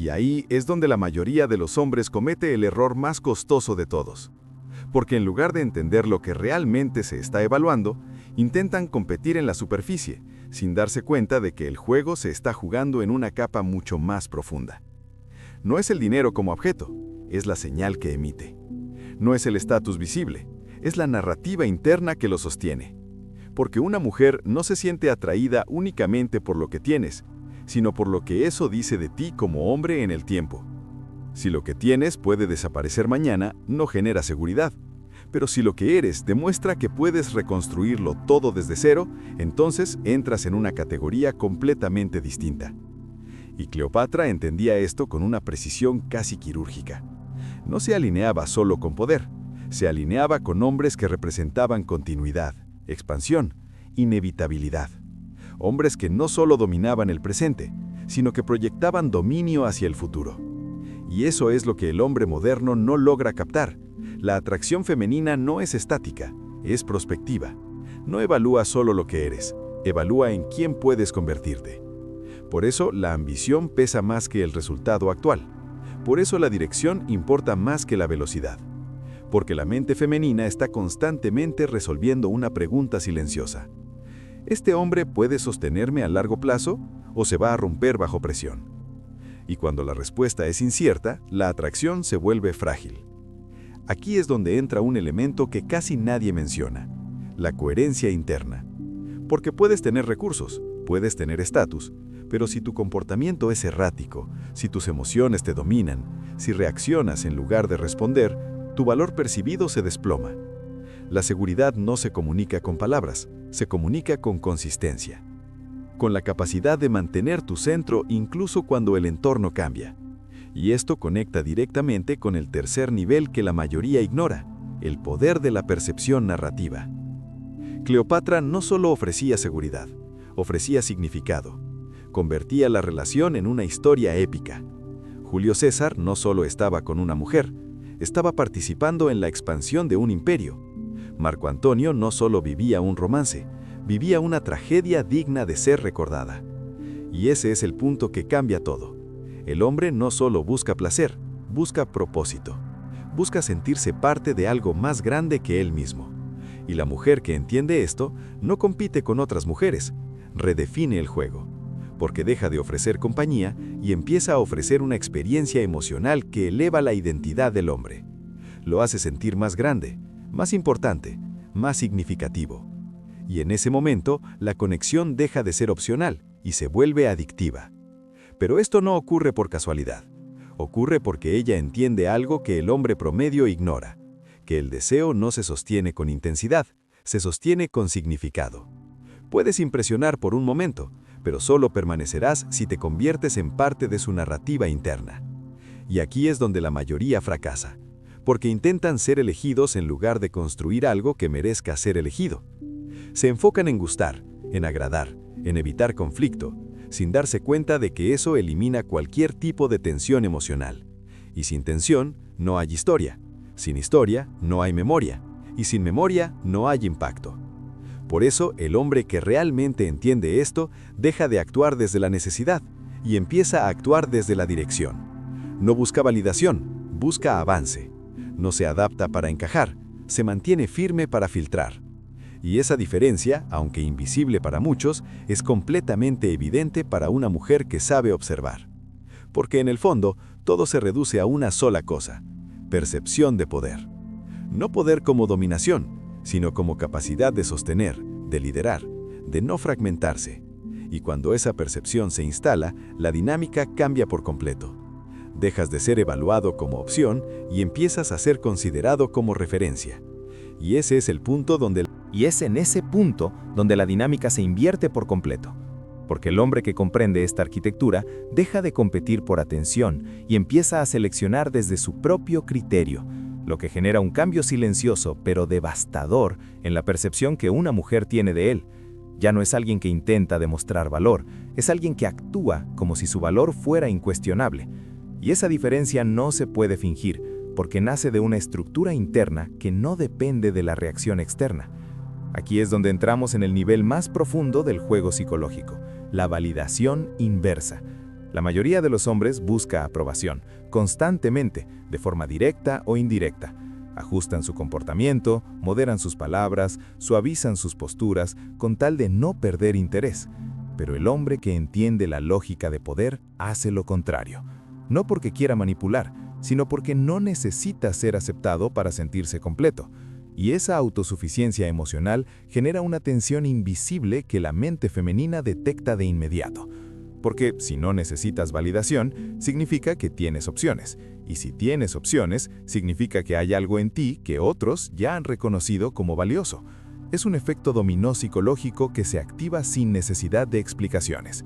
Y ahí es donde la mayoría de los hombres comete el error más costoso de todos. Porque en lugar de entender lo que realmente se está evaluando, intentan competir en la superficie, sin darse cuenta de que el juego se está jugando en una capa mucho más profunda. No es el dinero como objeto, es la señal que emite. No es el estatus visible, es la narrativa interna que lo sostiene. Porque una mujer no se siente atraída únicamente por lo que tienes, sino por lo que eso dice de ti como hombre en el tiempo. Si lo que tienes puede desaparecer mañana, no genera seguridad. Pero si lo que eres demuestra que puedes reconstruirlo todo desde cero, entonces entras en una categoría completamente distinta. Y Cleopatra entendía esto con una precisión casi quirúrgica. No se alineaba solo con poder, se alineaba con hombres que representaban continuidad, expansión, inevitabilidad. Hombres que no solo dominaban el presente, sino que proyectaban dominio hacia el futuro. Y eso es lo que el hombre moderno no logra captar. La atracción femenina no es estática, es prospectiva. No evalúa solo lo que eres, evalúa en quién puedes convertirte. Por eso la ambición pesa más que el resultado actual. Por eso la dirección importa más que la velocidad. Porque la mente femenina está constantemente resolviendo una pregunta silenciosa. ¿Este hombre puede sostenerme a largo plazo o se va a romper bajo presión? Y cuando la respuesta es incierta, la atracción se vuelve frágil. Aquí es donde entra un elemento que casi nadie menciona, la coherencia interna. Porque puedes tener recursos, puedes tener estatus, pero si tu comportamiento es errático, si tus emociones te dominan, si reaccionas en lugar de responder, tu valor percibido se desploma. La seguridad no se comunica con palabras, se comunica con consistencia. Con la capacidad de mantener tu centro incluso cuando el entorno cambia. Y esto conecta directamente con el tercer nivel que la mayoría ignora, el poder de la percepción narrativa. Cleopatra no solo ofrecía seguridad, ofrecía significado. Convertía la relación en una historia épica. Julio César no solo estaba con una mujer, estaba participando en la expansión de un imperio. Marco Antonio no solo vivía un romance, vivía una tragedia digna de ser recordada. Y ese es el punto que cambia todo. El hombre no solo busca placer, busca propósito. Busca sentirse parte de algo más grande que él mismo. Y la mujer que entiende esto no compite con otras mujeres, redefine el juego. Porque deja de ofrecer compañía y empieza a ofrecer una experiencia emocional que eleva la identidad del hombre. Lo hace sentir más grande, más importante, más significativo. Y en ese momento, la conexión deja de ser opcional y se vuelve adictiva. Pero esto no ocurre por casualidad. Ocurre porque ella entiende algo que el hombre promedio ignora, que el deseo no se sostiene con intensidad, se sostiene con significado. Puedes impresionar por un momento, pero solo permanecerás si te conviertes en parte de su narrativa interna. Y aquí es donde la mayoría fracasa, porque intentan ser elegidos en lugar de construir algo que merezca ser elegido. Se enfocan en gustar, en agradar, en evitar conflicto, sin darse cuenta de que eso elimina cualquier tipo de tensión emocional. Y sin tensión, no hay historia. Sin historia, no hay memoria. Y sin memoria, no hay impacto. Por eso, el hombre que realmente entiende esto deja de actuar desde la necesidad y empieza a actuar desde la dirección. No busca validación, busca avance. No se adapta para encajar, se mantiene firme para filtrar. Y esa diferencia, aunque invisible para muchos, es completamente evidente para una mujer que sabe observar. Porque en el fondo, todo se reduce a una sola cosa: percepción de poder. No poder como dominación, sino como capacidad de sostener, de liderar, de no fragmentarse. Y cuando esa percepción se instala, la dinámica cambia por completo. Dejas de ser evaluado como opción y empiezas a ser considerado como referencia. Y ese es el punto donde... Y es en ese punto donde la dinámica se invierte por completo. Porque el hombre que comprende esta arquitectura deja de competir por atención y empieza a seleccionar desde su propio criterio, lo que genera un cambio silencioso pero devastador en la percepción que una mujer tiene de él. Ya no es alguien que intenta demostrar valor, es alguien que actúa como si su valor fuera incuestionable. Y esa diferencia no se puede fingir, porque nace de una estructura interna que no depende de la reacción externa. Aquí es donde entramos en el nivel más profundo del juego psicológico, la validación inversa. La mayoría de los hombres busca aprobación, constantemente, de forma directa o indirecta. Ajustan su comportamiento, moderan sus palabras, suavizan sus posturas, con tal de no perder interés. Pero el hombre que entiende la lógica de poder hace lo contrario. No porque quiera manipular, sino porque no necesita ser aceptado para sentirse completo. Y esa autosuficiencia emocional genera una tensión invisible que la mente femenina detecta de inmediato. Porque si no necesitas validación, significa que tienes opciones. Y si tienes opciones, significa que hay algo en ti que otros ya han reconocido como valioso. Es un efecto dominó psicológico que se activa sin necesidad de explicaciones.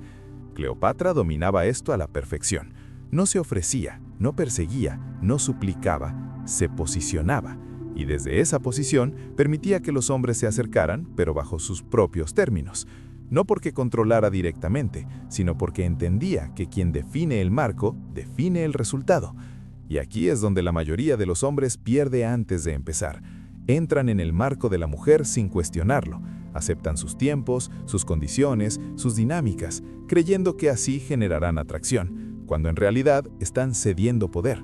Cleopatra dominaba esto a la perfección. No se ofrecía, no perseguía, no suplicaba, se posicionaba. Y desde esa posición permitía que los hombres se acercaran, pero bajo sus propios términos. No porque controlara directamente, sino porque entendía que quien define el marco, define el resultado. Y aquí es donde la mayoría de los hombres pierde antes de empezar. Entran en el marco de la mujer sin cuestionarlo. Aceptan sus tiempos, sus condiciones, sus dinámicas, creyendo que así generarán atracción, cuando en realidad están cediendo poder.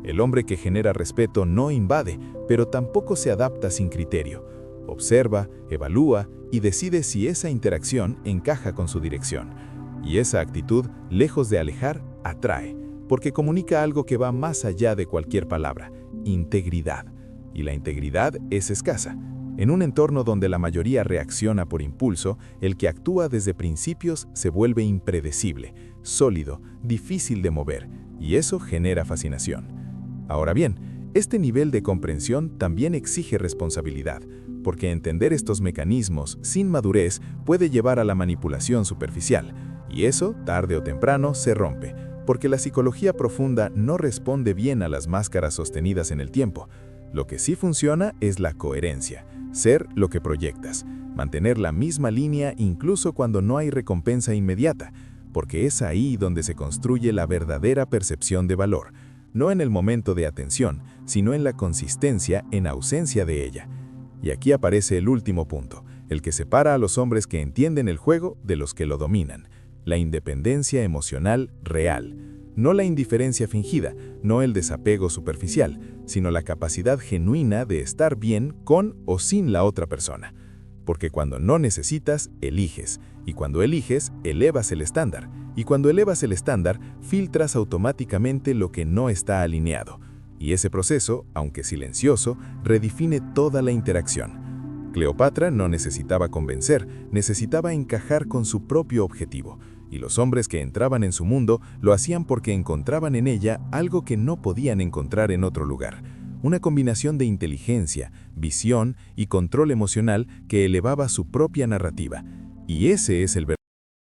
El hombre que genera respeto no invade, pero tampoco se adapta sin criterio. Observa, evalúa y decide si esa interacción encaja con su dirección. Y esa actitud, lejos de alejar, atrae, porque comunica algo que va más allá de cualquier palabra: integridad. Y la integridad es escasa. En un entorno donde la mayoría reacciona por impulso, el que actúa desde principios se vuelve impredecible, sólido, difícil de mover, y eso genera fascinación. Ahora bien, este nivel de comprensión también exige responsabilidad, porque entender estos mecanismos sin madurez puede llevar a la manipulación superficial, y eso, tarde o temprano, se rompe, porque la psicología profunda no responde bien a las máscaras sostenidas en el tiempo. Lo que sí funciona es la coherencia, ser lo que proyectas, mantener la misma línea incluso cuando no hay recompensa inmediata, porque es ahí donde se construye la verdadera percepción de valor, no en el momento de atención, sino en la consistencia en ausencia de ella. Y aquí aparece el último punto, el que separa a los hombres que entienden el juego de los que lo dominan: la independencia emocional real. No la indiferencia fingida, no el desapego superficial, sino la capacidad genuina de estar bien con o sin la otra persona. Porque cuando no necesitas, eliges, y cuando eliges, elevas el estándar, y cuando elevas el estándar, filtras automáticamente lo que no está alineado. Y ese proceso, aunque silencioso, redefine toda la interacción. Cleopatra no necesitaba convencer, necesitaba encajar con su propio objetivo. Y los hombres que entraban en su mundo lo hacían porque encontraban en ella algo que no podían encontrar en otro lugar. Una combinación de inteligencia, visión y control emocional que elevaba su propia narrativa. Y ese es el verdadero